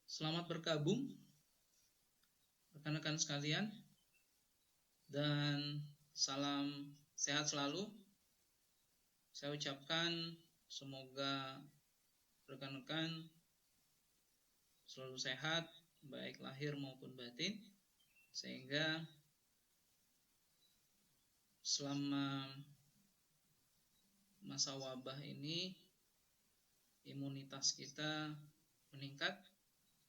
Selamat bergabung rekan-rekan sekalian, dan salam sehat selalu. Saya ucapkan semoga rekan-rekan selalu sehat, baik lahir maupun batin, sehingga selama masa wabah ini imunitas kita meningkat,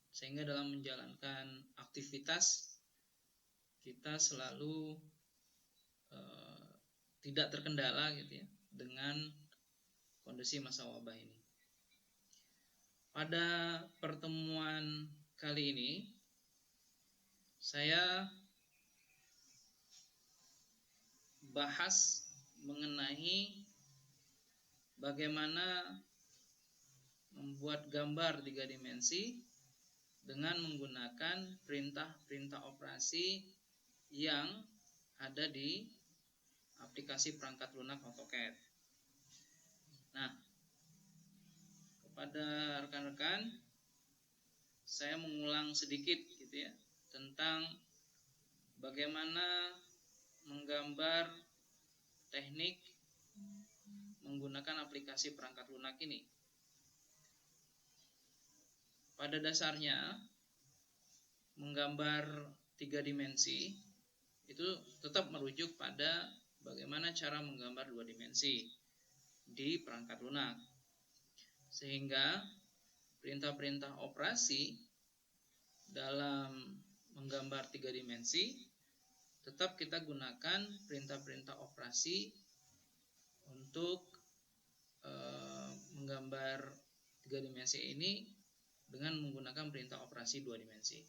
sehingga dalam menjalankan aktivitas kita selalu tidak terkendala gitu ya dengan kondisi masa wabah ini. Pada pertemuan kali ini saya bahas mengenai bagaimana membuat gambar 3 dimensi dengan menggunakan perintah-perintah operasi yang ada di aplikasi perangkat lunak AutoCAD. Nah, kepada rekan-rekan saya mengulang sedikit gitu ya tentang bagaimana menggambar teknik menggunakan aplikasi perangkat lunak ini. Pada dasarnya menggambar 3 dimensi itu tetap merujuk pada bagaimana cara menggambar 2 dimensi di perangkat lunak. Sehingga perintah-perintah operasi dalam menggambar 3 dimensi tetap kita gunakan perintah-perintah operasi untuk menggambar 3 dimensi ini dengan menggunakan perintah operasi 2 dimensi.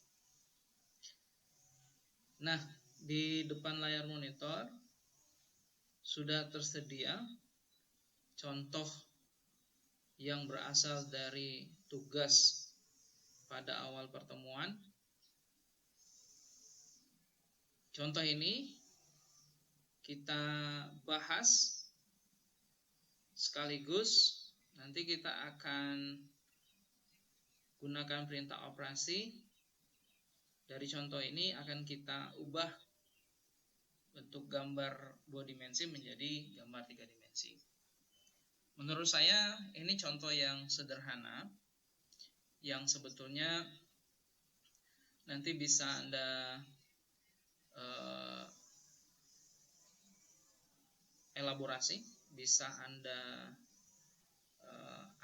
Nah, di depan layar monitor sudah tersedia contoh yang berasal dari tugas pada awal pertemuan. Contoh ini kita bahas sekaligus nanti kita akan gunakan perintah operasi. Dari contoh ini akan kita ubah bentuk gambar 2 dimensi menjadi gambar 3 dimensi. Menurut saya ini contoh yang sederhana yang sebetulnya nanti bisa Anda elaborasi, bisa Anda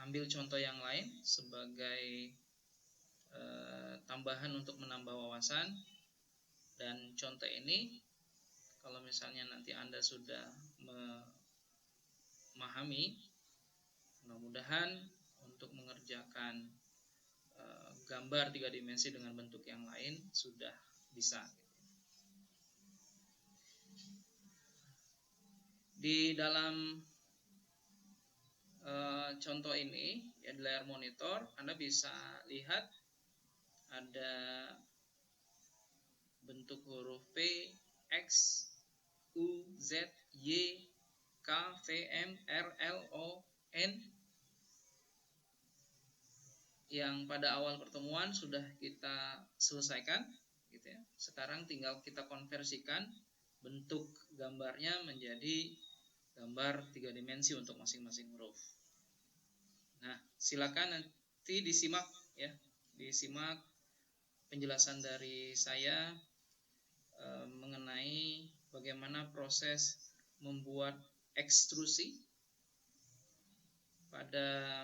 ambil contoh yang lain sebagai tambahan untuk menambah wawasan. Dan contoh ini kalau misalnya nanti Anda sudah memahami, mudah-mudahan untuk mengerjakan gambar 3 dimensi dengan bentuk yang lain sudah bisa. Di dalam contoh ini ya, di layar monitor Anda bisa lihat ada bentuk huruf P, X, U, Z, Y, K, V, M, R, L, O, N yang pada awal pertemuan sudah kita selesaikan gitu ya. Sekarang tinggal kita konversikan bentuk gambarnya menjadi gambar 3 dimensi untuk masing-masing huruf. Nah, silakan nanti disimak ya, disimak penjelasan dari saya mengenai bagaimana proses membuat ekstrusi pada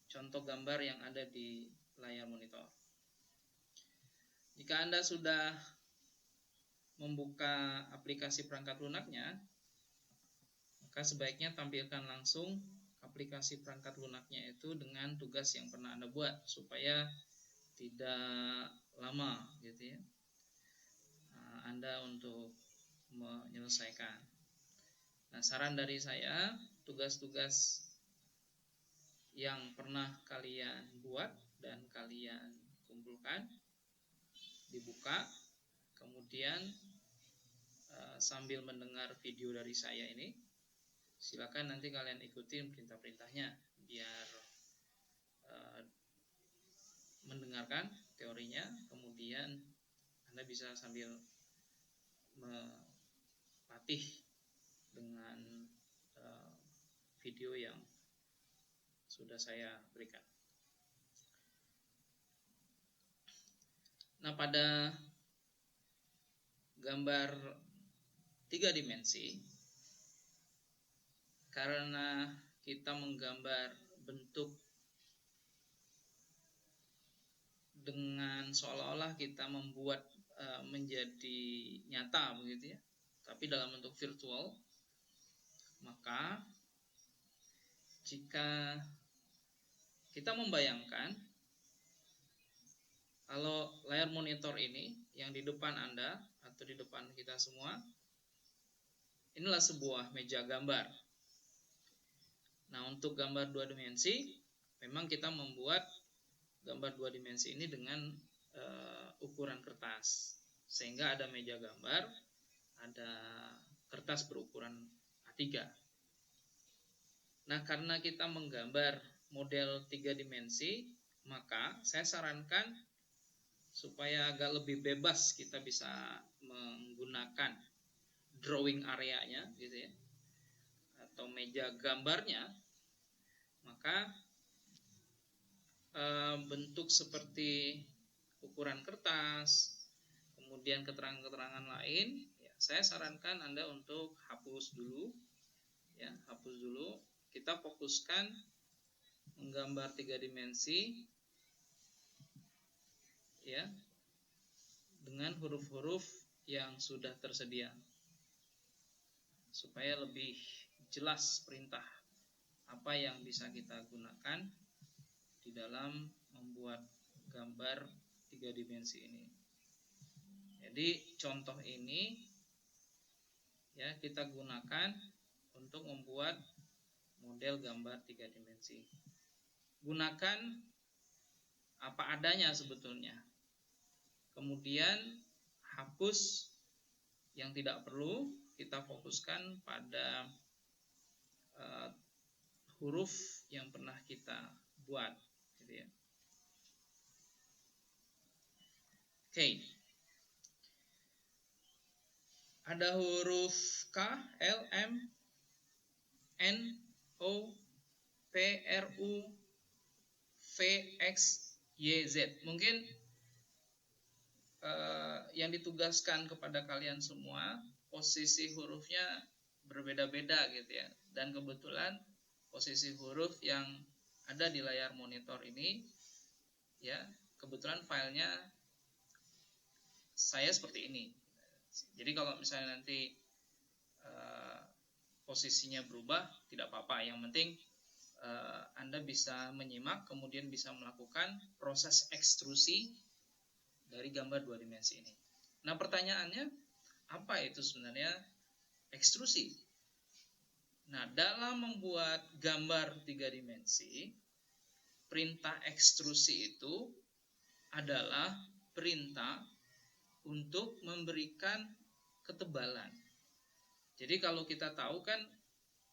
contoh gambar yang ada di layar monitor. Jika Anda sudah membuka aplikasi perangkat lunaknya, maka sebaiknya tampilkan langsung aplikasi perangkat lunaknya itu dengan tugas yang pernah Anda buat supaya tidak lama gitu ya Anda untuk menyelesaikan. Nah, saran dari saya, tugas-tugas yang pernah kalian buat dan kalian kumpulkan dibuka, kemudian sambil mendengar video dari saya ini silakan nanti kalian ikutin perintah-perintahnya biar mendengarkan teorinya, kemudian Anda bisa sambil melatih dengan video yang sudah saya berikan. Nah, pada gambar 3 dimensi, karena kita menggambar bentuk dengan seolah-olah kita membuat menjadi nyata begitu ya, tapi dalam bentuk virtual, maka jika kita membayangkan kalau layar monitor ini yang di depan Anda atau di depan kita semua, inilah sebuah meja gambar. Nah, untuk gambar 2 dimensi, memang kita membuat gambar 2 dimensi ini dengan ukuran kertas. Sehingga ada meja gambar, ada kertas berukuran A3. Nah, karena kita menggambar model 3 dimensi, maka saya sarankan supaya agak lebih bebas kita bisa menggunakan drawing areanya gitu ya, atau meja gambarnya, maka bentuk seperti ukuran kertas, kemudian keterangan-keterangan lain, ya, saya sarankan Anda untuk hapus dulu, ya, hapus dulu. Kita fokuskan menggambar 3 dimensi, ya, dengan huruf-huruf yang sudah tersedia, supaya lebih jelas perintah apa yang bisa kita gunakan di dalam membuat gambar 3 dimensi ini. Jadi contoh ini ya kita gunakan untuk membuat model gambar 3 dimensi. Gunakan apa adanya sebetulnya. Kemudian hapus yang tidak perlu, kita fokuskan pada huruf yang pernah kita buat gitu ya. Oke. Ada huruf K, L, M, N, O, P, R, U, V, X, Y, Z. Mungkin yang ditugaskan kepada kalian semua posisi hurufnya berbeda-beda gitu ya. Dan kebetulan posisi huruf yang ada di layar monitor ini ya, kebetulan filenya saya seperti ini. Jadi kalau misalnya nanti posisinya berubah, tidak apa-apa. Yang penting Anda bisa menyimak, kemudian bisa melakukan proses ekstrusi dari gambar 2 dimensi ini. Nah, pertanyaannya, apa itu sebenarnya ekstrusi? Nah, dalam membuat gambar 3 dimensi, perintah ekstrusi itu adalah perintah untuk memberikan ketebalan. Jadi kalau kita tahu kan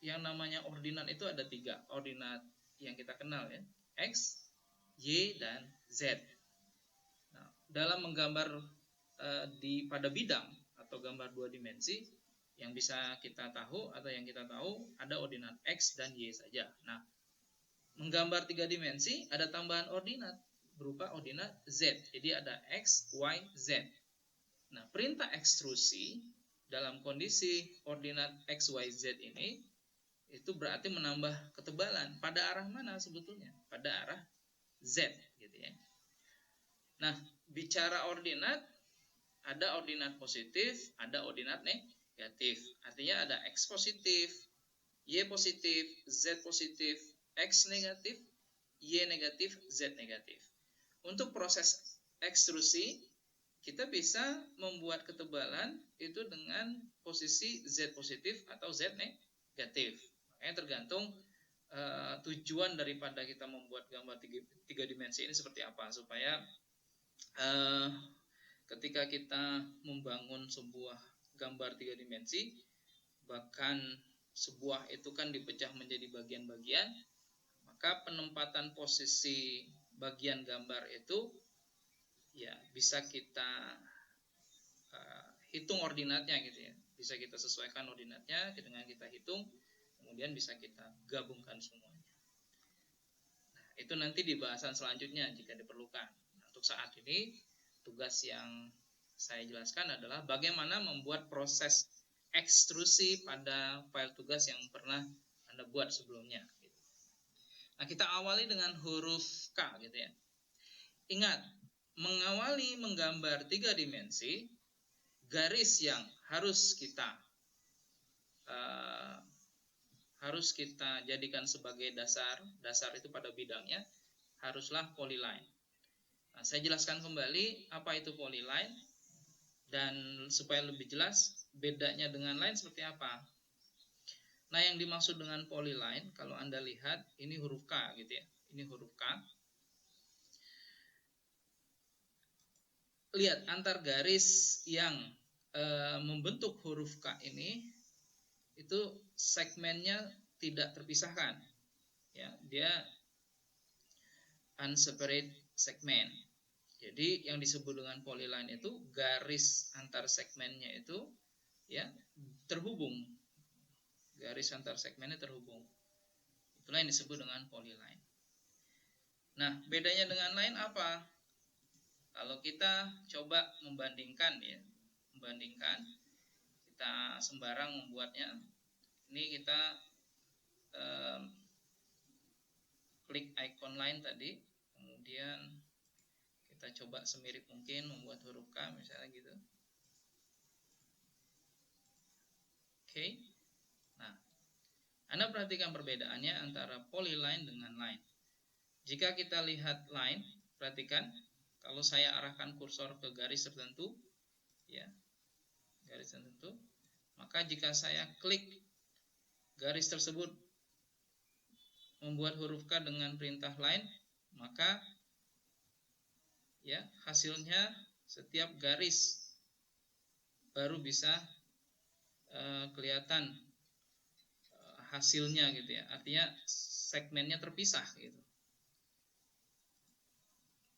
yang namanya ordinat itu ada 3. Ordinat yang kita kenal ya, X, Y, dan Z. Nah, dalam menggambar pada bidang atau gambar 2 dimensi, yang bisa kita tahu atau yang kita tahu ada ordinat X dan Y saja. Nah, menggambar 3 dimensi ada tambahan ordinat berupa ordinat Z. Jadi ada X, Y, Z. Nah, perintah ekstrusi dalam kondisi ordinat X, Y, Z ini itu berarti menambah ketebalan. Pada arah mana sebetulnya? Pada arah Z gitu ya. Nah, bicara ordinat, ada ordinat positif, ada ordinat negatif. Artinya ada X positif, Y positif, Z positif, X negatif, Y negatif, Z negatif. Untuk proses ekstrusi, kita bisa membuat ketebalan itu dengan posisi Z positif atau Z negatif. Makanya tergantung tujuan daripada kita membuat gambar 3 dimensi ini seperti apa, supaya ketika kita membangun sebuah gambar 3 dimensi, bahkan sebuah itu kan dipecah menjadi bagian-bagian, maka penempatan posisi bagian gambar itu ya bisa kita hitung ordinatnya gitu ya. Bisa kita sesuaikan ordinatnya dengan kita hitung, kemudian bisa kita gabungkan semuanya. Nah, itu nanti di bahasan selanjutnya jika diperlukan. Nah, untuk saat ini tugas yang saya jelaskan adalah bagaimana membuat proses ekstrusi pada file tugas yang pernah Anda buat sebelumnya. Nah, kita awali dengan huruf K gitu ya. Ingat, mengawali menggambar 3 dimensi, garis yang harus kita jadikan sebagai dasar itu pada bidangnya haruslah polyline. Nah, saya jelaskan kembali apa itu polyline dan supaya lebih jelas bedanya dengan line seperti apa. Nah, yang dimaksud dengan polyline kalau Anda lihat ini huruf K gitu ya. Ini huruf K. Lihat antar garis yang membentuk huruf K ini itu segmennya tidak terpisahkan. Ya, dia unseparate segment. Jadi yang disebut dengan polyline itu garis antar segmennya itu ya terhubung. Garis antar segmennya terhubung. Itulah yang disebut dengan polyline. Nah, bedanya dengan line apa? Kalau kita coba membandingkan ya, kita sembarang membuatnya. Ini kita klik icon line tadi, kemudian kita coba semirip mungkin membuat huruf K misalnya gitu. Oke. Nah, Anda perhatikan perbedaannya antara polyline dengan line. Jika kita lihat line, perhatikan kalau saya arahkan kursor ke garis tertentu, ya, garis tertentu, maka jika saya klik garis tersebut membuat huruf K dengan perintah line, maka ya hasilnya setiap garis baru bisa kelihatan hasilnya gitu ya. Artinya segmennya terpisah gitu.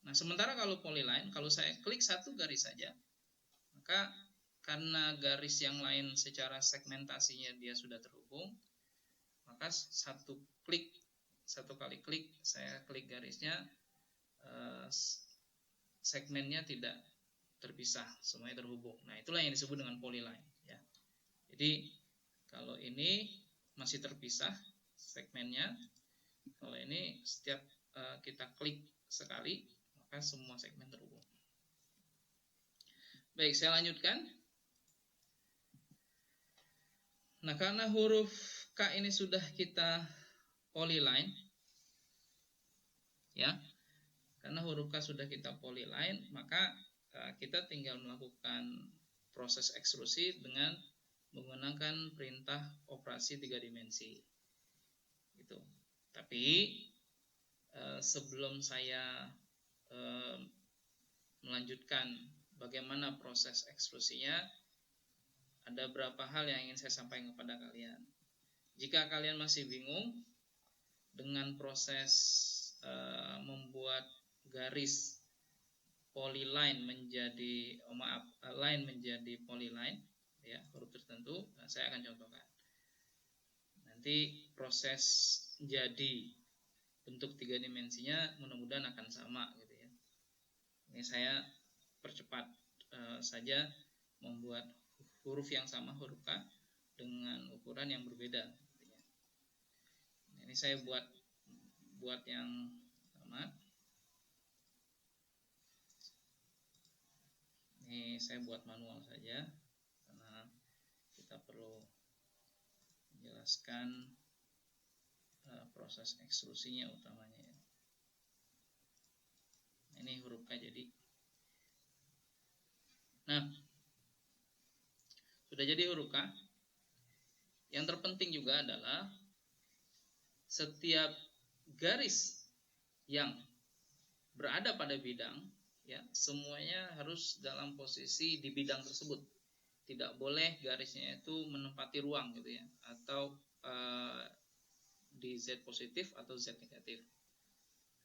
Nah, sementara kalau polyline, kalau saya klik satu garis saja, maka karena garis yang lain secara segmentasinya dia sudah terhubung, maka satu kali klik, saya klik garisnya, segmennya tidak terpisah, semuanya terhubung. Nah, itulah yang disebut dengan polyline. Ya. Jadi, kalau ini masih terpisah segmennya, kalau ini setiap kita klik sekali, maka semua segmen terhubung. Baik, saya lanjutkan. Nah, karena huruf K ini sudah kita polyline, ya, karena huruf K sudah kita polyline, maka kita tinggal melakukan proses ekstrusi dengan menggunakan perintah operasi 3 dimensi. Gitu. Tapi sebelum saya melanjutkan bagaimana proses ekstrusinya, ada beberapa hal yang ingin saya sampaikan kepada kalian. Jika kalian masih bingung dengan proses membuat garis polyline menjadi line menjadi polyline ya, huruf tertentu, nah, saya akan contohkan. Nanti proses jadi bentuk 3 dimensinya mudah-mudahan akan sama gitu ya. Ini saya percepat saja membuat huruf yang sama, huruf K, dengan ukuran yang berbeda. Ini saya buat yang sama. Ini saya buat manual saja karena kita perlu menjelaskan proses ekstrusinya utamanya ya. Ini huruf K jadi. Nah, sudah jadi huruf K. Yang terpenting juga adalah setiap garis yang berada pada bidang ya, semuanya harus dalam posisi di bidang tersebut. tidak boleh garisnya itu menempati ruang gitu ya, atau di Z positif atau Z negatif.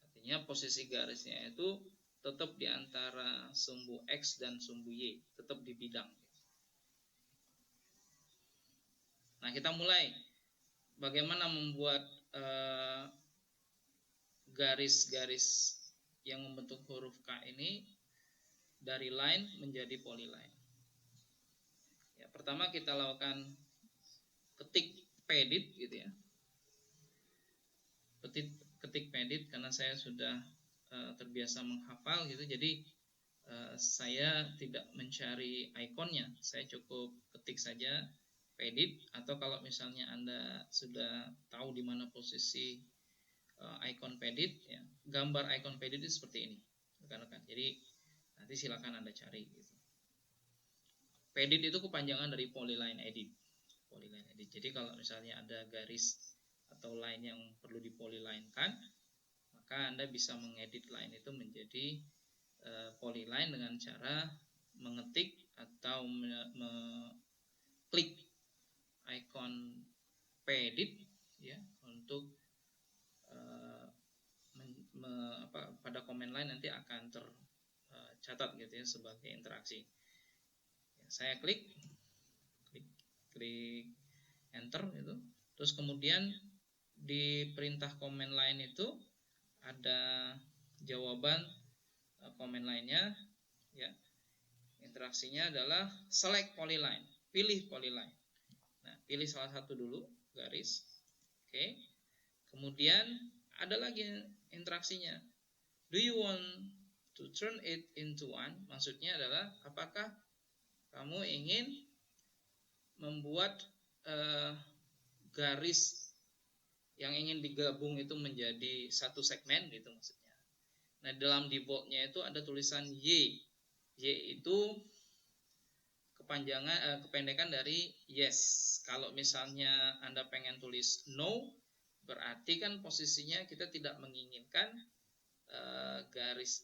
Artinya posisi garisnya itu tetap di antara sumbu X dan sumbu Y, tetap di bidang. Nah, kita mulai bagaimana membuat garis-garis yang membentuk huruf K ini dari line menjadi polyline. Ya, pertama kita lakukan ketik pedit gitu ya. Ketik pedit karena saya sudah terbiasa menghafal gitu, jadi saya tidak mencari ikonnya, saya cukup ketik saja pedit, atau kalau misalnya Anda sudah tahu di mana posisi icon pedit ya, gambar icon pedit itu seperti ini rekan-rekan. Jadi nanti silakan Anda cari gitu. Pedit itu kepanjangan dari polyline edit. Polyline edit. Jadi kalau misalnya ada garis atau line yang perlu dipolyline-kan, maka Anda bisa mengedit line itu menjadi polyline dengan cara mengetik atau mengklik icon pedit ya, untuk pada comment line nanti akan tercatat gitu ya sebagai interaksi. Ya, saya klik enter gitu. Terus kemudian di perintah comment line itu ada jawaban comment line-nya ya. Interaksinya adalah select polyline, pilih polyline. Nah, pilih salah satu dulu garis. Oke. Kemudian ada lagi interaksinya. Do you want to turn it into one? Maksudnya adalah apakah kamu ingin membuat garis yang ingin digabung itu menjadi satu segmen gitu maksudnya. Nah, dalam defaultnya itu ada tulisan Y. Y itu kependekan dari yes. Kalau misalnya Anda pengen tulis no, berarti kan posisinya kita tidak menginginkan garis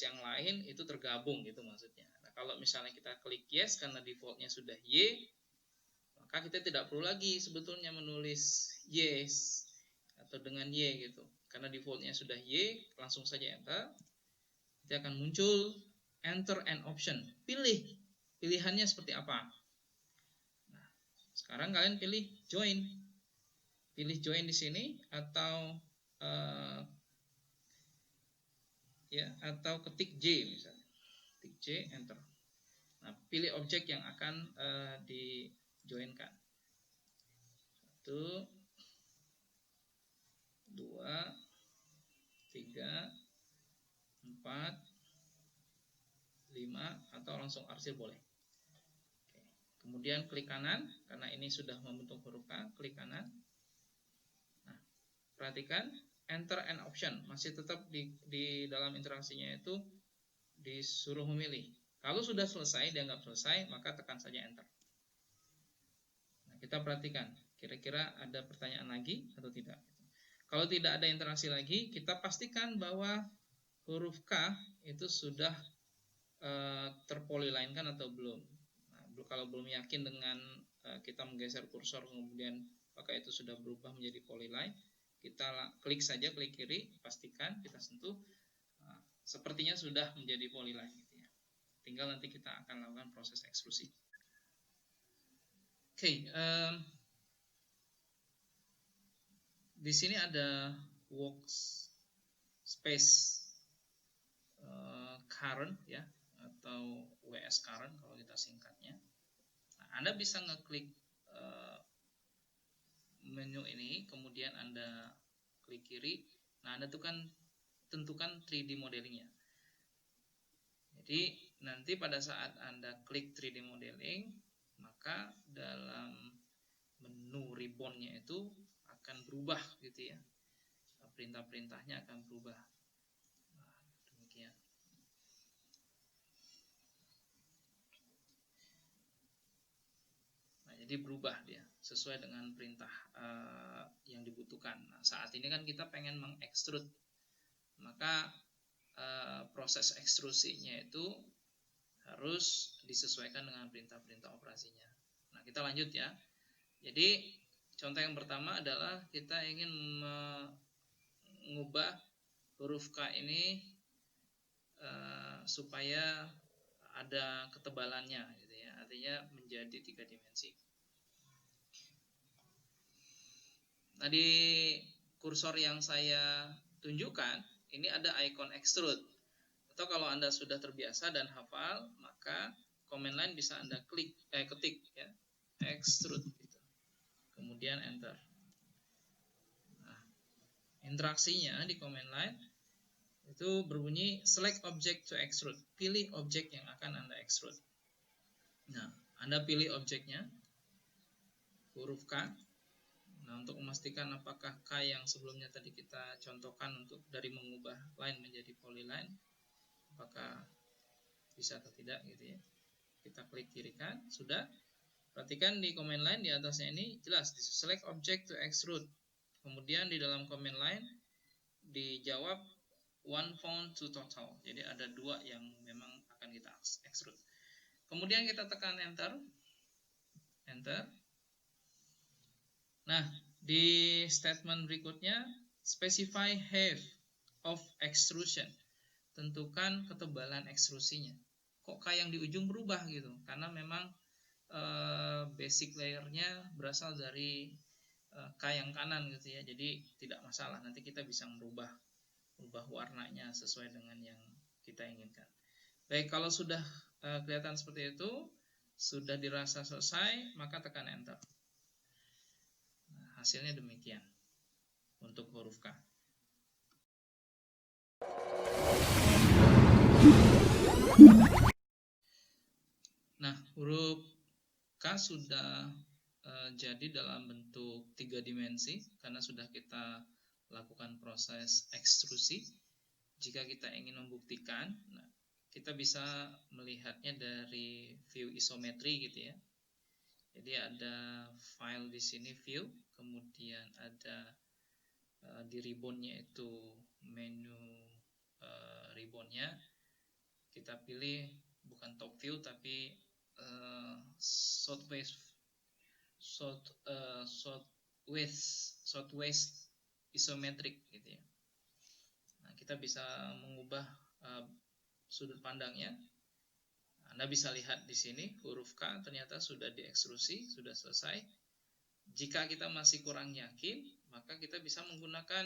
yang lain itu tergabung gitu maksudnya. Nah, kalau misalnya kita klik yes karena defaultnya sudah Y, maka kita tidak perlu lagi sebetulnya menulis yes atau dengan Y gitu. Karena defaultnya sudah Y, langsung saja enter. Nanti akan muncul enter an option. Pilihannya seperti apa. Nah, sekarang kalian pilih join. Pilih join di sini atau atau ketik J misalnya. Ketik J, enter. Nah, pilih objek yang akan di-joinkan. 1, 2, 3, 4, 5, atau langsung arsir boleh. Oke. Kemudian klik kanan, karena ini sudah membentuk huruf K, klik kanan. Nah, perhatikan enter an option, masih tetap di dalam interaksinya itu disuruh memilih. Kalau sudah selesai, dianggap selesai, maka tekan saja enter. Nah, kita perhatikan, kira-kira ada pertanyaan lagi atau tidak. Kalau tidak ada interaksi lagi, kita pastikan bahwa huruf K itu sudah terpolyline-kan atau belum. Nah, kalau belum yakin dengan kita menggeser kursor kemudian apakah itu sudah berubah menjadi polyline, kita klik saja, klik kiri, pastikan kita sentuh. Nah, sepertinya sudah menjadi polyline gitu ya. Tinggal nanti kita akan lakukan proses ekstrusi. Oke, di sini ada workspace current ya, atau WS current kalau kita singkatnya. Nah, Anda bisa ngeklik menu ini, kemudian Anda klik kiri. Nah, Anda tentukan 3D modelingnya. Jadi nanti pada saat Anda klik 3D modeling, maka dalam menu ribbon-nya itu akan berubah gitu ya. Perintah-perintahnya akan berubah. Nah, demikian. Nah, jadi berubah dia sesuai dengan perintah yang dibutuhkan. Nah, saat ini kan kita pengen mengekstrud, maka proses ekstrusinya itu harus disesuaikan dengan perintah-perintah operasinya. Nah, kita lanjut ya. Jadi contoh yang pertama adalah kita ingin mengubah huruf K ini supaya ada ketebalannya gitu ya. Artinya menjadi 3 dimensi. Nah, di kursor yang saya tunjukkan ini ada icon extrude. Atau kalau Anda sudah terbiasa dan hafal, maka command line bisa Anda ketik ya, extrude gitu. Kemudian enter. Nah, interaksinya di command line itu berbunyi select object to extrude. Pilih objek yang akan Anda extrude. Nah, Anda pilih objeknya huruf K. Nah, untuk memastikan apakah K yang sebelumnya tadi kita contohkan untuk dari mengubah line menjadi polyline, apakah bisa atau tidak gitu ya. Kita klik kiri kan, sudah. Perhatikan di command line di atasnya ini jelas select object to extrude. Kemudian di dalam command line dijawab one found to total. Jadi ada 2 yang memang akan kita extrude. Kemudian kita tekan enter. Enter. Nah, di statement berikutnya specify height of extrusion. Tentukan ketebalan ekstrusinya. Kok K yang di ujung berubah gitu? Karena memang basic layernya berasal dari K yang kanan gitu ya. Jadi tidak masalah. Nanti kita bisa merubah warnanya sesuai dengan yang kita inginkan. Baik, kalau sudah kelihatan seperti itu, sudah dirasa selesai, maka tekan enter. Nah, hasilnya demikian untuk huruf K. Nah, huruf K sudah jadi dalam bentuk 3 dimensi karena sudah kita lakukan proses ekstrusi. Jika kita ingin membuktikan, nah, kita bisa melihatnya dari view isometri gitu ya. Jadi ada file di sini view, kemudian ada di ribbonnya itu menu ribbonnya. Kita pilih bukan top view tapi southwest isometric gitu ya. Nah, kita bisa mengubah sudut pandangnya. Anda bisa lihat di sini huruf K ternyata sudah diekstrusi, sudah selesai. Jika kita masih kurang yakin, maka kita bisa menggunakan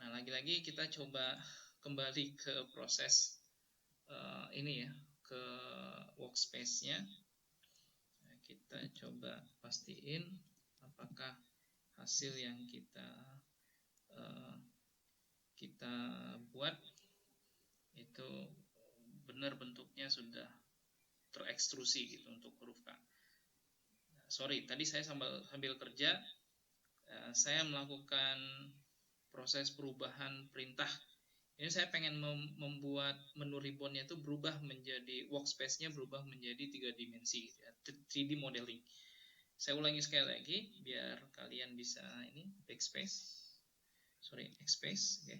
nah, lagi-lagi kita coba kembali ke proses ini ya, ke workspace-nya. Nah, kita coba pastiin apakah hasil yang kita buat itu benar bentuknya sudah terekstrusi gitu untuk huruf K. Nah, sorry, tadi saya sambil kerja saya melakukan proses perubahan perintah. Ini saya pengen membuat menu ribbonnya itu berubah menjadi workspace-nya berubah menjadi 3 dimensi, 3D modeling. Saya ulangi sekali lagi biar kalian bisa ini backspace. Sorry, backspace, oke.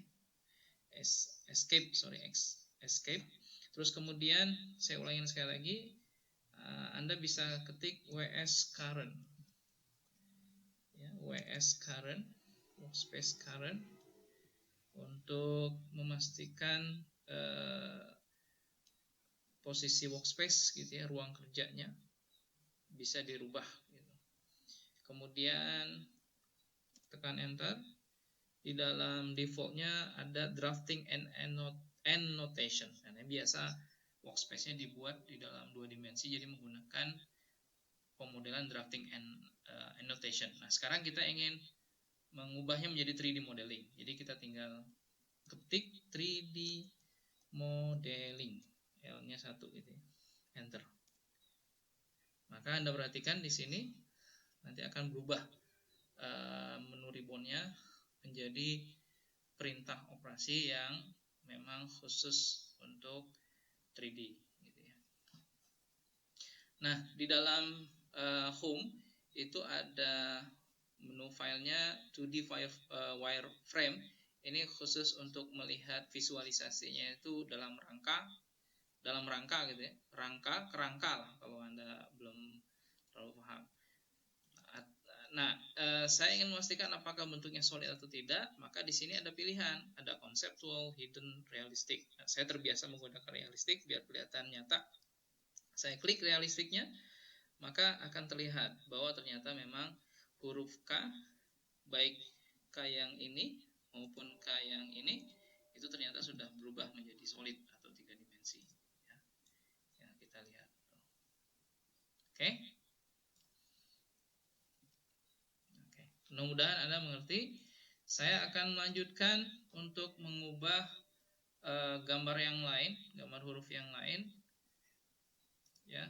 Escape. Terus kemudian saya ulangi sekali lagi. Anda bisa ketik WS current. Ya, WS current, workspace current untuk memastikan posisi workspace gitu ya, ruang kerjanya bisa dirubah gitu. Kemudian tekan enter. Di dalam defaultnya ada drafting and annotation. Karena biasa workspace-nya dibuat di dalam 2 dimensi, jadi menggunakan pemodelan drafting and annotation. Nah, sekarang kita ingin mengubahnya menjadi 3D modeling. Jadi kita tinggal ketik 3D modeling, L-nya 1 gitu ya. Enter. Maka Anda perhatikan di sini nanti akan berubah menu ribbonnya menjadi perintah operasi yang memang khusus untuk 3D gitu ya. Nah, di dalam home itu ada menu filenya 2D wireframe Ini khusus untuk melihat visualisasinya itu dalam rangka gitu ya, kerangka lah kalau Anda belum terlalu paham. Nah, saya ingin memastikan apakah bentuknya solid atau tidak, maka di sini ada pilihan, ada conceptual, hidden, realistic. Nah, saya terbiasa menggunakan realistic biar kelihatan nyata. Saya klik realistiknya, maka akan terlihat bahwa ternyata memang huruf K, baik K yang ini maupun K yang ini, itu ternyata sudah berubah menjadi solid atau 3 dimensi. Ya, kita lihat. Oke. Mudah-mudahan Anda mengerti. Saya akan melanjutkan untuk mengubah gambar yang lain, gambar huruf yang lain, ya,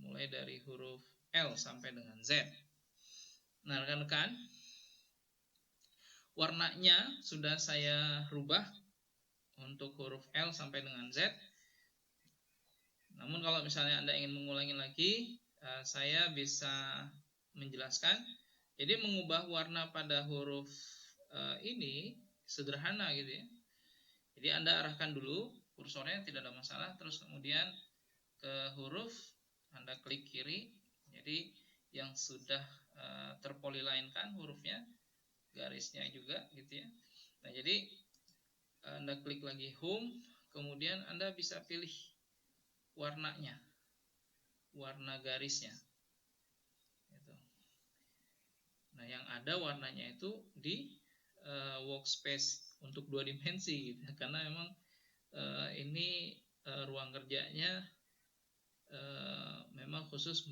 mulai dari huruf L sampai dengan Z. Nah, rekan-rekan, warnanya sudah saya rubah untuk huruf L sampai dengan Z. Namun kalau misalnya Anda ingin mengulangi lagi, saya bisa menjelaskan. Jadi mengubah warna pada huruf ini sederhana gitu ya. Jadi Anda arahkan dulu kursornya, tidak ada masalah. Terus kemudian ke huruf Anda klik kiri. Jadi yang sudah terpolilinkan hurufnya, garisnya juga gitu ya. Nah, jadi Anda klik lagi home, kemudian Anda bisa pilih warnanya, warna garisnya gitu. Nah, yang ada warnanya itu di workspace untuk 2 dimensi gitu. Karena memang ini ruang kerjanya memang khusus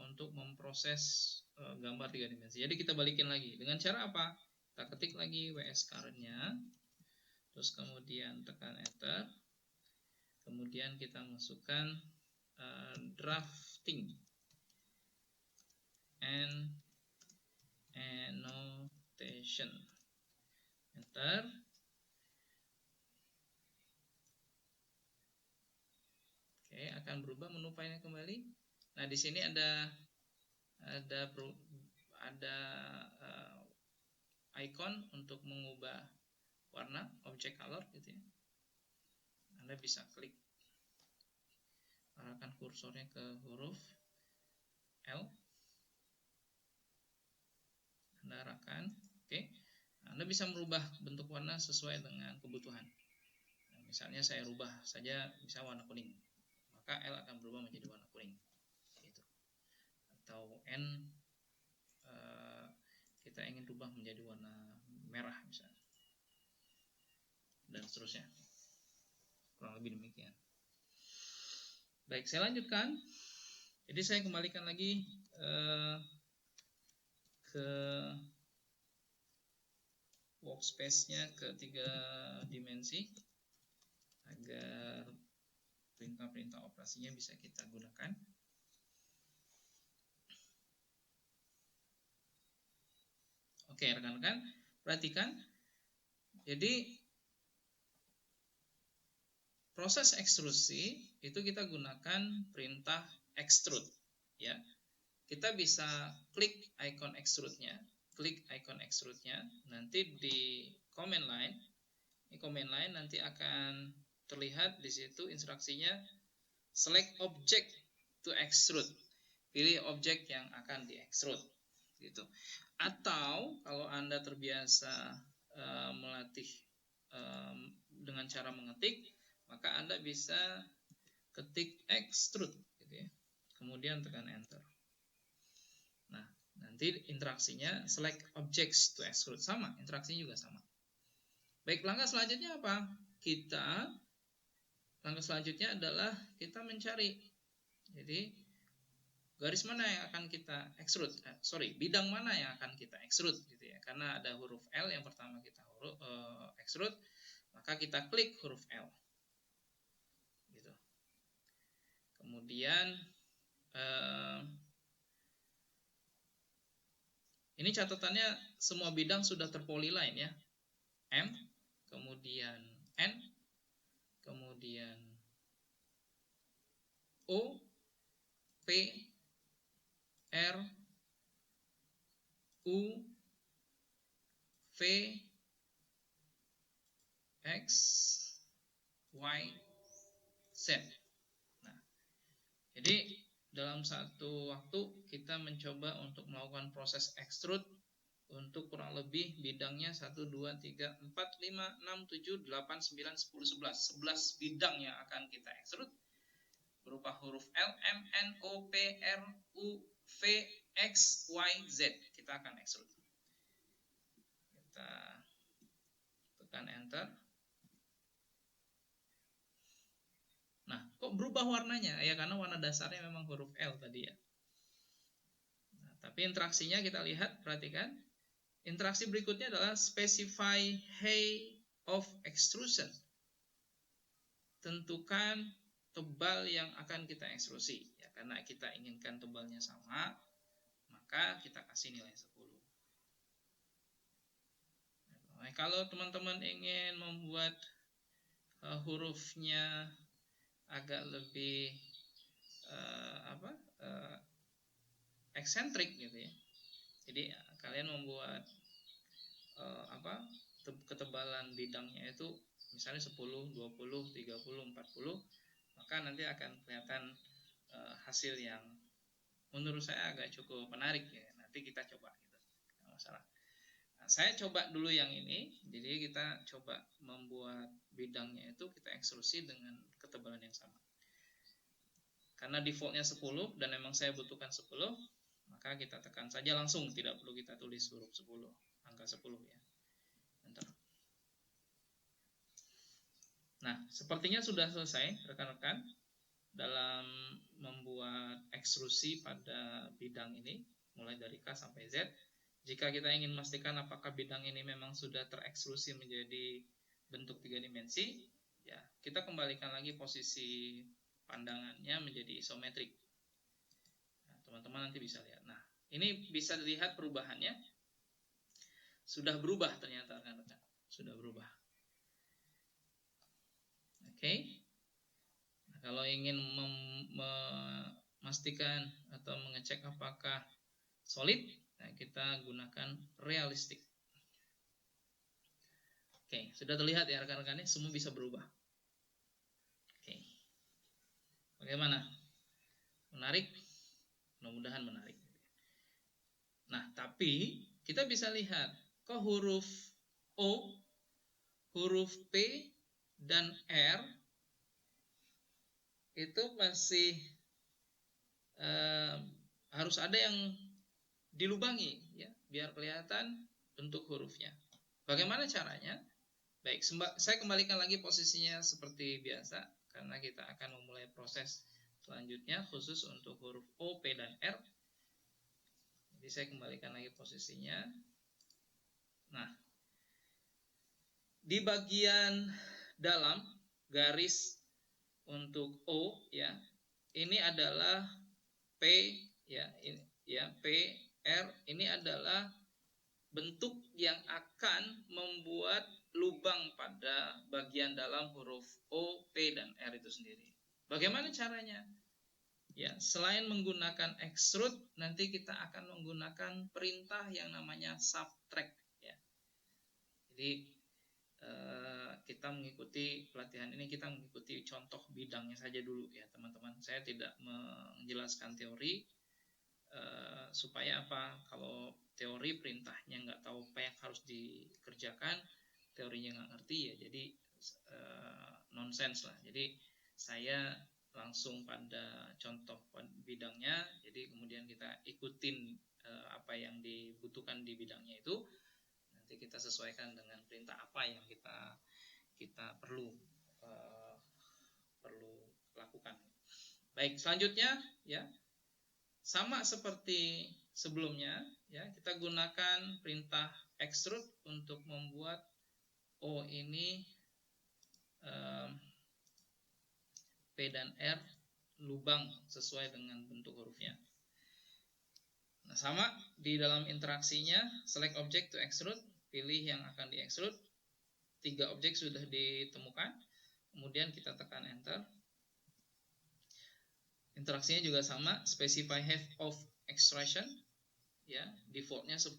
untuk memproses gambar 3 dimensi. Jadi kita balikin lagi. Dengan cara apa? Kita ketik lagi WS current-nya, terus kemudian tekan enter, kemudian kita masukkan drafting and annotation, enter. Oke, akan berubah menu filenya kembali. Nah, di sini ada icon untuk mengubah warna, object color gitu ya. Anda bisa klik, arahkan kursornya ke huruf L, Anda arahkan, oke. Anda bisa merubah bentuk warna sesuai dengan kebutuhan. Nah, misalnya saya rubah saja bisa warna kuning, maka L akan berubah menjadi warna kuning gitu. Atau N kita ingin rubah menjadi warna merah misalnya, dan seterusnya. Kurang lebih demikian. Baik, saya lanjutkan. Jadi saya kembalikan lagi ke workspace-nya ke 3 dimensi agar perintah-perintah operasinya bisa kita gunakan. Oke, rekan-rekan, perhatikan. Jadi proses ekstrusi itu kita gunakan perintah extrude, ya. Kita bisa klik icon extrude-nya, nanti di command line. Ini command line nanti akan terlihat di situ instruksinya select object to extrude. Pilih objek yang akan di-extrude gitu. Atau kalau Anda terbiasa melatih dengan cara mengetik, maka Anda bisa ketik extrude gitu ya. Kemudian tekan enter. Nah, nanti interaksinya select objects to extrude, sama, interaksinya juga sama. Baik, langkah selanjutnya apa? Langkah selanjutnya adalah kita mencari. Jadi garis mana yang akan kita extrude? Bidang mana yang akan kita extrude gitu ya. Karena ada huruf L yang pertama kita extrude, maka kita klik huruf L. Gitu. Kemudian ini catatannya semua bidang sudah terpolyline ya. M, kemudian N, kemudian O, P, R, U, V, X, Y, Z. Nah, jadi dalam satu waktu kita mencoba untuk melakukan proses extrude untuk kurang lebih bidangnya 1, 2, 3, 4, 5, 6, 7, 8, 9, 10, 11. 11 bidang yang akan kita extrude berupa huruf L, M, N, O, P, R, U, V, X, Y, Z. Kita akan extrude. Kita tekan enter. Nah, kok berubah warnanya? Ya karena warna dasarnya memang huruf L tadi ya. Nah, tapi interaksinya kita lihat, perhatikan. Interaksi berikutnya adalah specify height of extrusion. Tentukan tebal yang akan kita ekstrusi. Ya, karena kita inginkan tebalnya sama, maka kita kasih nilai 10. Nah, kalau teman-teman ingin membuat hurufnya agak lebih eksentrik gitu ya. Jadi kalian membuat ketebalan bidangnya itu misalnya 10, 20, 30, 40, maka nanti akan kelihatan hasil yang menurut saya agak cukup menarik ya. Nanti kita coba gitu. Nggak masalah. Nah, saya coba dulu yang ini. Jadi kita coba membuat bidangnya itu kita ekstrusi dengan ketebalan yang sama. Karena defaultnya 10 dan memang saya butuhkan 10, maka kita tekan saja langsung, tidak perlu kita tulis huruf 10, angka 10 ya. Enter. Nah, sepertinya sudah selesai rekan-rekan dalam membuat ekstrusi pada bidang ini, mulai dari K sampai Z. Jika kita ingin memastikan apakah bidang ini memang sudah terekstrusi menjadi bentuk 3 dimensi, ya kita kembalikan lagi posisi pandangannya menjadi isometrik. Nah, teman-teman nanti bisa lihat. Nah, ini bisa dilihat perubahannya. Sudah berubah ternyata rekan-rekan. Sudah berubah. Oke. Nah, kalau ingin memastikan atau mengecek apakah solid, nah kita gunakan realistik. Oke, sudah terlihat ya rekan-rekannya, semua bisa berubah. Oke. Bagaimana? Menarik? Mudah-mudahan menarik. Nah, tapi kita bisa lihat kok huruf O, huruf P, dan R itu masih harus ada yang dilubangi ya, biar kelihatan bentuk hurufnya. Bagaimana caranya? Baik, saya kembalikan lagi posisinya seperti biasa karena kita akan memulai proses selanjutnya khusus untuk huruf O, P, dan R. Jadi saya kembalikan lagi posisinya. Nah, di bagian dalam garis untuk O ya, ini adalah P ya, ini ya P, R, ini adalah bentuk yang akan membuat lubang pada bagian dalam huruf O, P, dan R itu sendiri. Bagaimana caranya? Ya, selain menggunakan extrude, nanti kita akan menggunakan perintah yang namanya subtract ya. Jadi kita mengikuti pelatihan ini, kita mengikuti contoh bidangnya saja dulu ya teman-teman. Saya tidak menjelaskan teori supaya apa? Kalau teori perintahnya nggak tahu apa yang harus dikerjakan, teorinya nggak ngerti ya, jadi nonsens lah. Jadi saya langsung pada contoh bidangnya, jadi kemudian kita ikutin apa yang dibutuhkan di bidangnya itu, nanti kita sesuaikan dengan perintah apa yang kita perlu lakukan. Baik, selanjutnya ya sama seperti sebelumnya ya, kita gunakan perintah extrude untuk membuat O ini P dan R lubang sesuai dengan bentuk hurufnya. Nah, sama di dalam interaksinya, select object to extrude, pilih yang akan di extrude. 3 objek sudah ditemukan, kemudian kita tekan enter. Interaksinya juga sama, specify height of extrusion ya, defaultnya 10.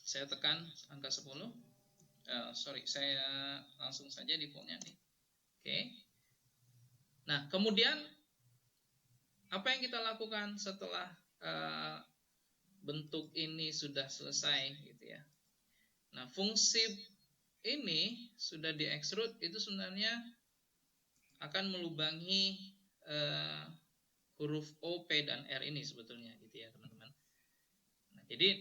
Saya tekan angka 10. Saya langsung saja defaultnya nih. Oke. Nah, kemudian apa yang kita lakukan setelah bentuk ini sudah selesai gitu ya. Nah, fungsi ini sudah diekstrud, itu sebenarnya akan melubangi huruf O, P, dan R ini sebetulnya gitu ya teman-teman. Nah, jadi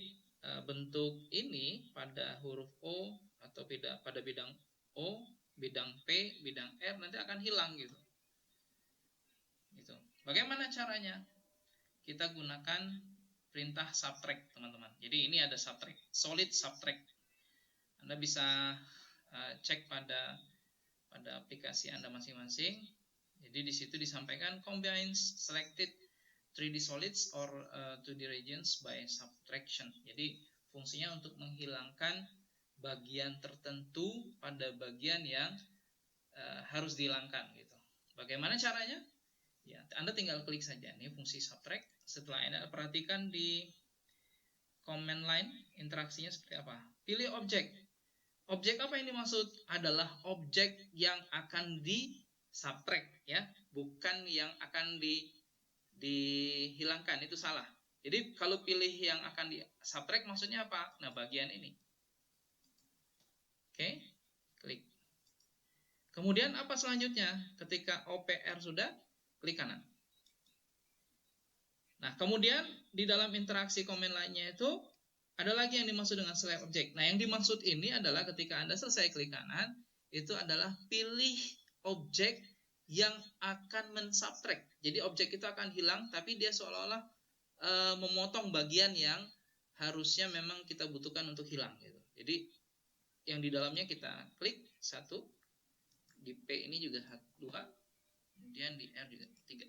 bentuk ini pada huruf O atau pada bidang O, bidang P, bidang R nanti akan hilang gitu. Bagaimana caranya? Kita gunakan perintah subtract teman-teman. Jadi ini ada subtract, solid subtract. Anda bisa cek pada aplikasi Anda masing-masing. Jadi di situ disampaikan combines selected 3D solids or 2D regions by subtraction. Jadi fungsinya untuk menghilangkan bagian tertentu pada bagian yang harus dihilangkan gitu. Bagaimana caranya? Ya, Anda tinggal klik saja nih fungsi subtract. Setelah Anda perhatikan di command line interaksinya seperti apa. Pilih objek. Objek apa yang dimaksud? Adalah objek yang akan di subtract ya, bukan yang akan dihilangkan, itu salah. Jadi kalau pilih yang akan di subtract maksudnya apa? Nah, bagian ini. Oke, klik. Kemudian apa selanjutnya? Ketika OPR sudah, klik kanan. Nah, kemudian di dalam interaksi komen lainnya itu ada lagi yang dimaksud dengan select object. Nah, yang dimaksud ini adalah ketika Anda selesai klik kanan, itu adalah pilih objek yang akan mensubtract. Jadi objek itu akan hilang, tapi dia seolah-olah memotong bagian yang harusnya memang kita butuhkan untuk hilang gitu. Jadi yang di dalamnya kita klik 1, di P ini juga 2, kemudian di R juga 3.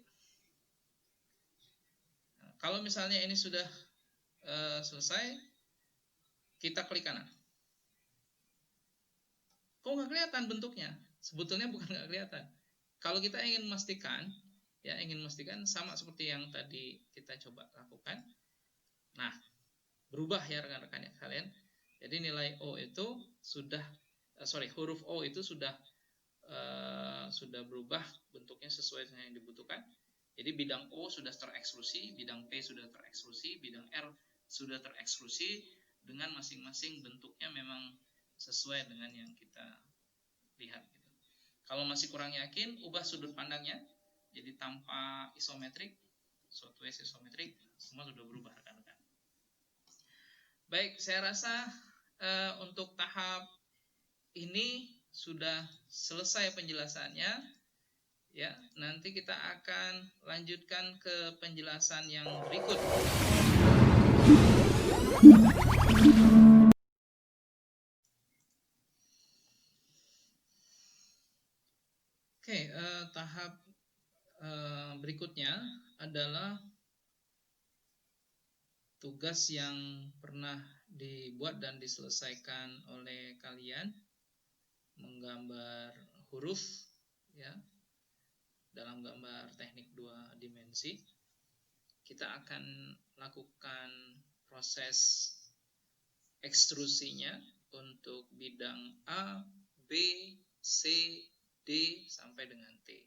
Nah, kalau misalnya ini sudah selesai, kita klik kanan. Kok nggak kelihatan bentuknya? Sebetulnya bukan nggak kelihatan. Kalau kita ingin memastikan, sama seperti yang tadi kita coba lakukan. Nah, berubah ya rekan-rekan ya kalian. Jadi nilai O itu sudah, huruf O itu sudah berubah bentuknya sesuai dengan yang dibutuhkan. Jadi bidang O sudah tereksklusi, bidang P sudah tereksklusi, bidang R sudah tereksklusi dengan masing-masing bentuknya memang sesuai dengan yang kita lihat gitu. Kalau masih kurang yakin, ubah sudut pandangnya jadi tanpa isometrik, southwest isometrik, semua sudah berubah rekan-rekan. Baik, saya rasa untuk tahap ini sudah selesai penjelasannya. Ya, nanti kita akan lanjutkan ke penjelasan yang berikut. Oke, tahap berikutnya adalah tugas yang pernah dibuat dan diselesaikan oleh kalian, menggambar huruf ya dalam gambar teknik 2 dimensi. Kita akan lakukan proses ekstrusinya untuk bidang A, B, C, D sampai dengan T.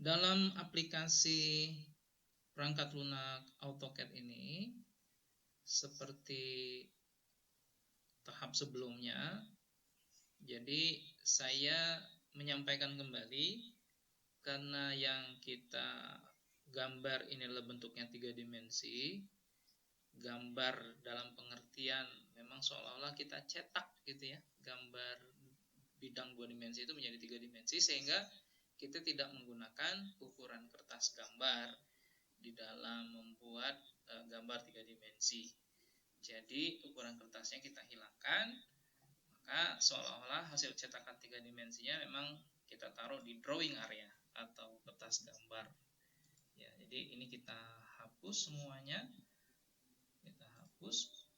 Dalam aplikasi perangkat lunak AutoCAD ini, seperti tahap sebelumnya, jadi saya menyampaikan kembali, karena yang kita gambar ini adalah bentuknya 3 dimensi, gambar dalam pengertian memang seolah-olah kita cetak gitu ya, gambar bidang 2 dimensi itu menjadi 3 dimensi, sehingga kita tidak menggunakan ukuran kertas gambar di dalam membuat gambar 3 dimensi. Jadi ukuran kertasnya kita hilangkan, maka seolah-olah hasil cetakan 3 dimensinya memang kita taruh di drawing area atau kertas gambar. Ya, jadi ini kita hapus semuanya. Kita hapus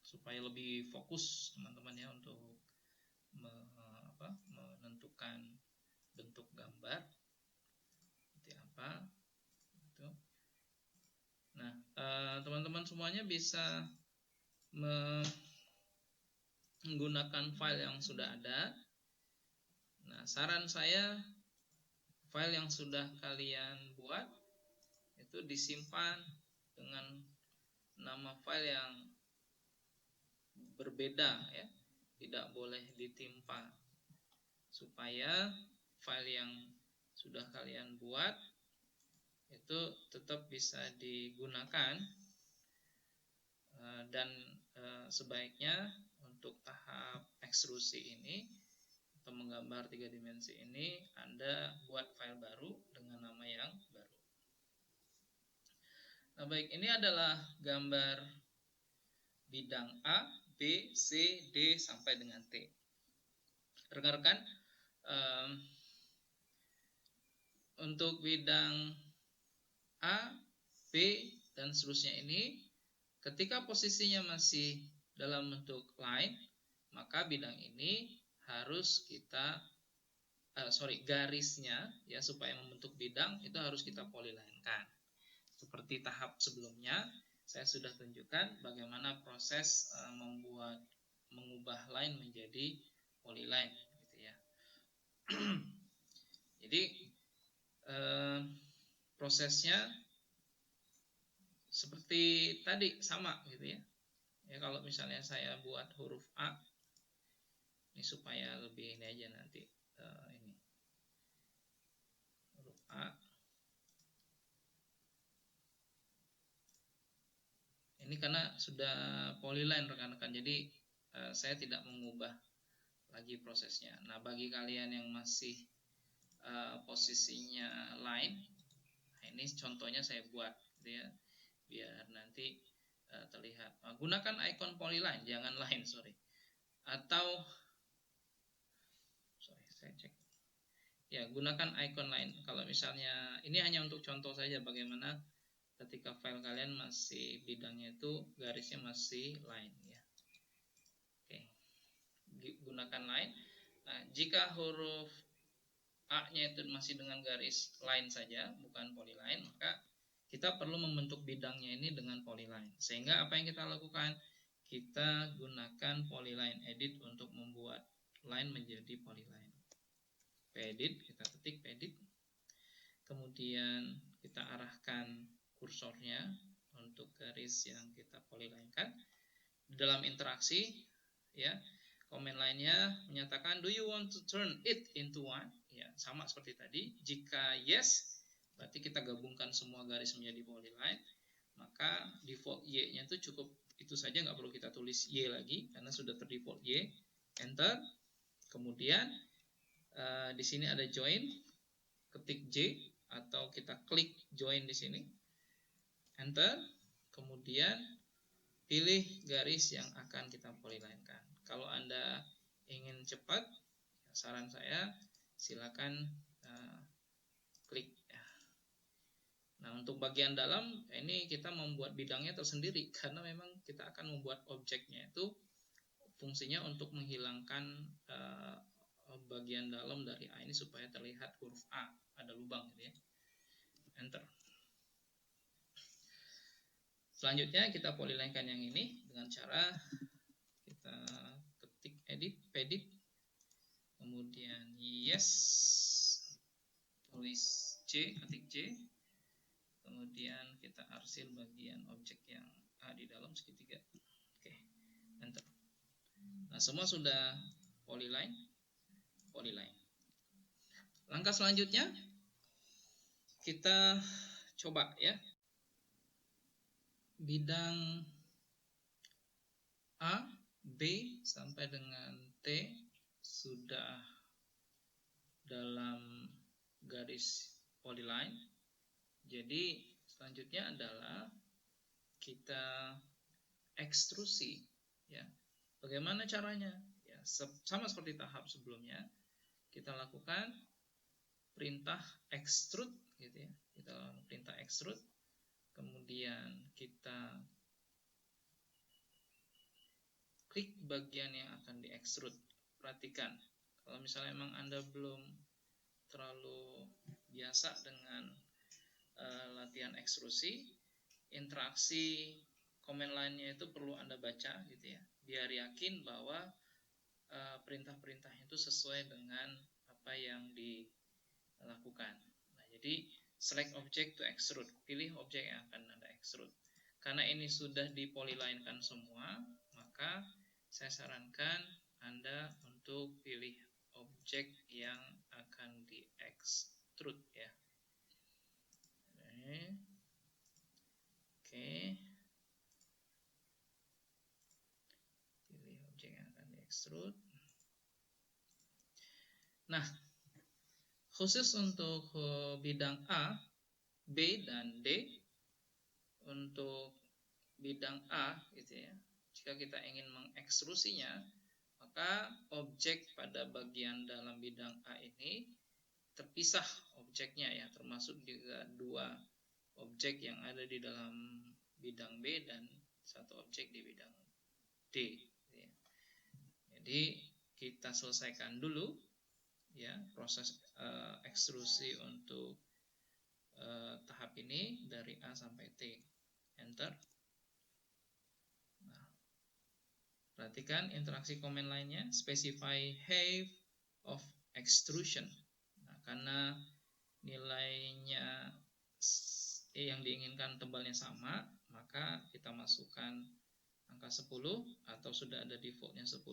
supaya lebih fokus teman-teman ya untuk menentukan bentuk gambar. apa gitu. Nah, teman-teman semuanya bisa menggunakan file yang sudah ada. Nah, saran saya file yang sudah kalian buat itu disimpan dengan nama file yang berbeda ya, tidak boleh ditimpa, supaya file yang sudah kalian buat itu tetap bisa digunakan. Dan sebaiknya untuk tahap ekstrusi ini atau menggambar 3 dimensi ini Anda buat file baru dengan nama yang baru. Nah, baik, ini adalah gambar bidang A, B, C, D sampai dengan T. Rekan-rekan, untuk bidang A, B, dan seterusnya ini, ketika posisinya masih dalam bentuk line, maka bidang ini harus kita garisnya ya, supaya membentuk bidang itu harus kita polyline-kan. Seperti tahap sebelumnya, saya sudah tunjukkan bagaimana proses mengubah line menjadi polyline gitu ya. Jadi prosesnya seperti tadi, sama gitu ya. Ya, kalau misalnya saya buat huruf A, ini supaya lebih ini aja nanti, ini huruf A. Ini karena sudah polyline rekan-rekan, jadi saya tidak mengubah lagi prosesnya. Nah, bagi kalian yang masih posisinya line, nah ini contohnya saya buat gitu ya, biar nanti terlihat. Gunakan icon polyline, jangan line, atau saya cek ya, gunakan icon line. Kalau misalnya ini hanya untuk contoh saja bagaimana ketika file kalian masih bidangnya itu garisnya masih line ya. Oke, gunakan line. Nah, jika huruf A-nya itu masih dengan garis line saja, bukan polyline, maka kita perlu membentuk bidangnya ini dengan polyline. Sehingga apa yang kita lakukan? Kita gunakan polyline edit untuk membuat line menjadi polyline. Edit, kita ketik edit. Kemudian kita arahkan kursornya untuk garis yang kita polyline-kan. Dalam interaksi ya, comment line-nya menyatakan do you want to turn it into one? Ya, sama seperti tadi. Jika yes, berarti kita gabungkan semua garis menjadi polyline. Maka default Y-nya itu cukup itu saja, nggak perlu kita tulis Y lagi karena sudah terdefault Y. Enter. Kemudian di sini ada join, ketik J atau kita klik join di sini. Enter. Kemudian pilih garis yang akan kita polyline-kan. Kalau Anda ingin cepat, saran saya silakan klik. Nah, untuk bagian dalam ini kita membuat bidangnya tersendiri karena memang kita akan membuat objeknya itu fungsinya untuk menghilangkan bagian dalam dari A ini supaya terlihat huruf A ada lubang gitu ya. Enter. Selanjutnya kita polyline-kan yang ini dengan cara kita ketik edit, kemudian yes, tulis J, ketik J, kemudian kita arsir bagian objek yang A di dalam segitiga. Oke, enter. Nah, semua sudah polyline. Langkah selanjutnya kita coba ya, bidang A, B sampai dengan T sudah dalam garis polyline. Jadi selanjutnya adalah kita ekstrusi ya. Bagaimana caranya? Ya, sama seperti tahap sebelumnya. Kita lakukan perintah extrude gitu ya. Kita perintah extrude. Kemudian kita klik bagian yang akan diekstrud. Perhatikan, kalau misalnya memang Anda belum terlalu biasa dengan latihan ekstrusi, interaksi command line-nya itu perlu Anda baca gitu ya, biar yakin bahwa perintah-perintahnya itu sesuai dengan apa yang dilakukan. Nah, jadi select object to extrude, pilih objek yang akan Anda extrude. Karena ini sudah dipolyline-kan semua, maka saya sarankan Anda untuk pilih objek yang akan di-extrude ya. Oke. Pilih objek yang akan di-extrude. Nah, khusus untuk bidang A, B, dan D, untuk bidang A gitu ya, jika kita ingin mengekstrusinya, maka objek pada bagian dalam bidang A ini terpisah objeknya ya, termasuk juga dua objek yang ada di dalam bidang B dan satu objek di bidang D. Jadi kita selesaikan dulu ya proses ekstrusi untuk tahap ini dari A sampai T. Enter. Nah, perhatikan interaksi command line-nya, specify height of extrusion. Nah, karena nilainya yang diinginkan tebalnya sama, maka kita masukkan angka 10 atau sudah ada defaultnya 10,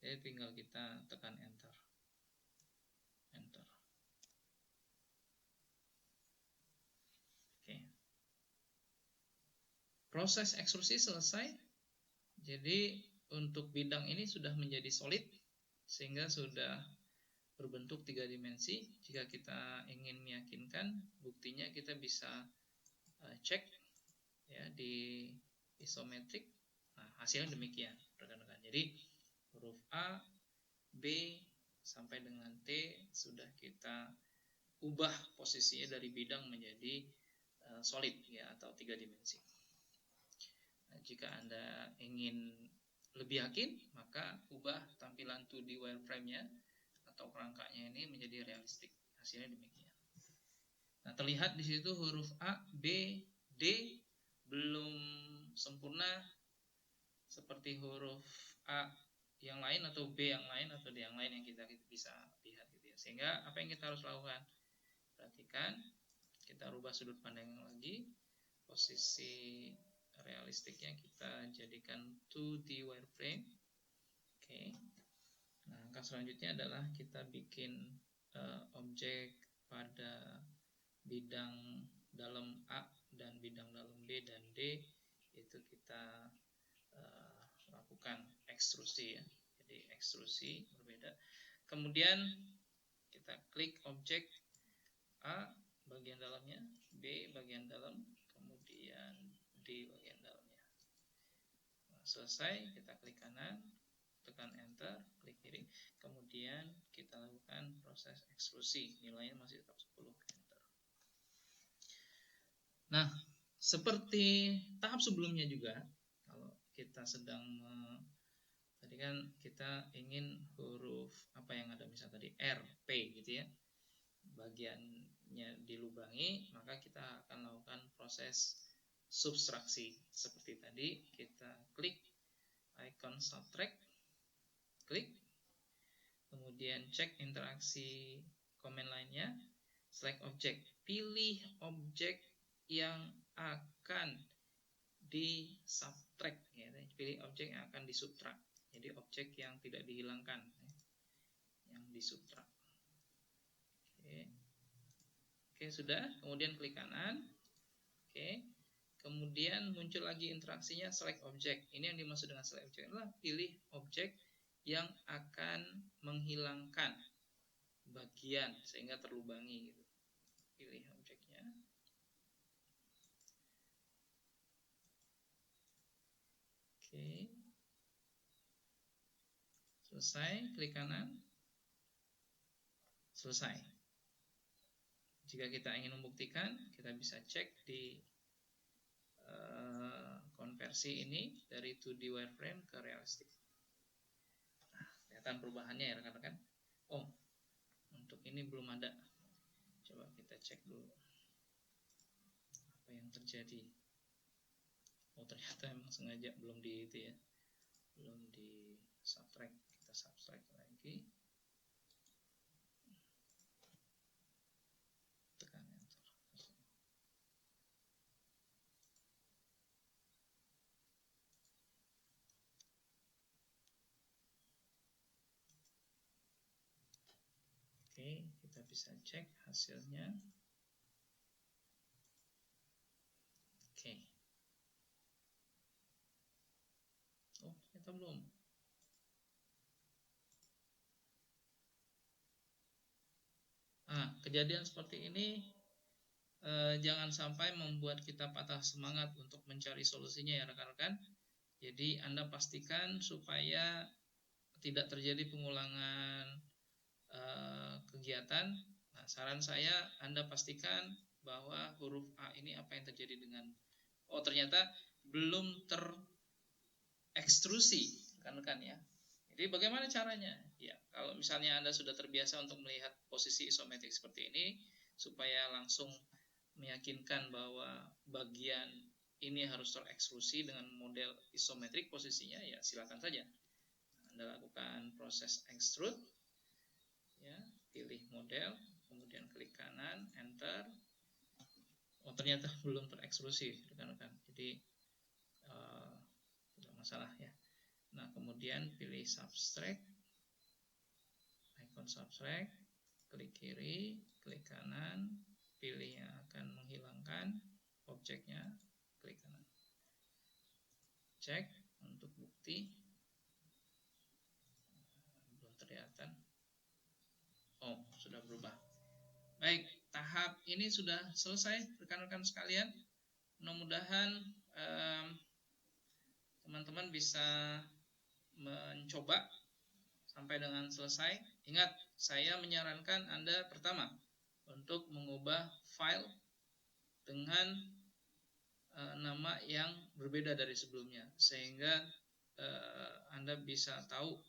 jadi tinggal kita tekan enter. Enter. Oke. Proses ekstrusi selesai. Jadi untuk bidang ini sudah menjadi solid sehingga sudah berbentuk 3 dimensi. Jika kita ingin meyakinkan, buktinya kita bisa cek ya di isometrik. Nah, hasilnya demikian, rekan-rekan. Jadi huruf A, B sampai dengan T sudah kita ubah posisinya dari bidang menjadi solid ya, atau 3 dimensi. Nah, jika Anda ingin lebih yakin, maka ubah tampilan 2D wireframe-nya atau kerangkanya ini menjadi realistik. Hasilnya demikian. Nah, terlihat di situ huruf A, B, D belum sempurna seperti huruf A yang lain atau B yang lain atau D yang lain yang kita bisa lihat gitu ya. Sehingga apa yang kita harus lakukan? Perhatikan, kita rubah sudut pandang lagi. Posisi realistiknya kita jadikan 2D wireframe. Oke. Nah, langkah selanjutnya adalah kita bikin objek pada bidang dalam A dan bidang dalam B dan D, itu kita lakukan ekstrusi ya. Jadi ekstrusi berbeda. Kemudian kita klik objek A bagian dalamnya, B bagian dalam, kemudian D bagian dalamnya. Nah, selesai, kita klik kanan, tekan enter, klik kiri, kemudian kita lakukan proses ekstrusi. Nilainya masih tetap 10, enter. Nah, seperti tahap sebelumnya juga, kalau kita sedang tadi kan kita ingin huruf apa yang ada misalnya tadi R, P gitu ya, bagiannya dilubangi, maka kita akan lakukan proses subtraksi. Seperti tadi, kita klik icon subtract, klik, kemudian cek interaksi command line-nya, select object, pilih objek yang akan disubtract ya, pilih objek yang akan disubtract. Jadi objek yang tidak dihilangkan ya, yang disubtract. Oke, sudah. Kemudian klik kanan. Oke. Kemudian muncul lagi interaksinya select object. Ini yang dimaksud dengan select object adalah pilih objek yang akan menghilangkan bagian sehingga terlubangi gitu. Pilih objeknya. Oke. Selesai, klik kanan. Selesai. Jika kita ingin membuktikan, kita bisa cek di konversi ini dari 2D wireframe ke realistik. Nah, kelihatan perubahannya ya rekan-rekan. Oh, untuk ini belum ada. Coba kita cek dulu. apa yang terjadi. Oh, ternyata emang sengaja belum di itu ya, belum di subtract. Kita subtract lagi, tekan enter. Oke, kita bisa cek hasilnya. Oke. Oh, ternyata belum. Kejadian seperti ini jangan sampai membuat kita patah semangat untuk mencari solusinya ya rekan-rekan. Jadi Anda pastikan supaya tidak terjadi pengulangan kegiatan. Nah, saran saya Anda pastikan bahwa huruf A ini apa yang terjadi dengan ternyata belum terekstrusi rekan-rekan ya. Jadi bagaimana caranya? Ya, kalau misalnya Anda sudah terbiasa untuk melihat posisi isometrik seperti ini, supaya langsung meyakinkan bahwa bagian ini harus terekstrusi dengan model isometrik posisinya, ya silakan saja. Anda lakukan proses extrude, ya, pilih model, kemudian klik kanan, enter. Oh, ternyata belum terekstrusi, rekan-rekan. Jadi tidak masalah ya. Nah, kemudian pilih subtract, icon subtract, klik kiri, klik kanan, pilih yang akan menghilangkan objeknya, klik kanan. Cek untuk bukti. Belum kelihatan. Oh, sudah berubah. Baik, tahap ini sudah selesai rekan-rekan sekalian. Mudah-mudahan teman-teman bisa mencoba sampai dengan selesai. Ingat, saya menyarankan Anda pertama untuk mengubah file dengan nama yang berbeda dari sebelumnya, sehingga Anda bisa tahu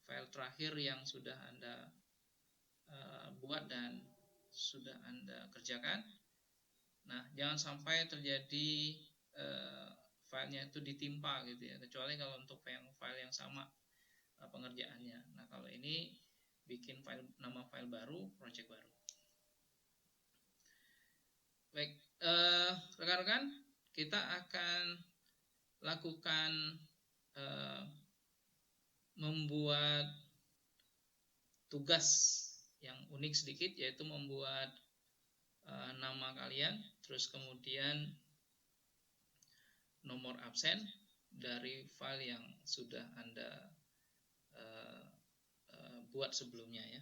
file terakhir yang sudah Anda buat dan sudah Anda kerjakan. Nah, jangan sampai terjadi filenya itu ditimpa gitu ya, kecuali kalau untuk file yang sama pengerjaannya. Nah, kalau ini bikin nama file baru, project baru. Baik, rekan-rekan, kita akan lakukan membuat tugas yang unik sedikit, yaitu membuat nama kalian, terus kemudian nomor absen dari file yang sudah Anda buat sebelumnya ya.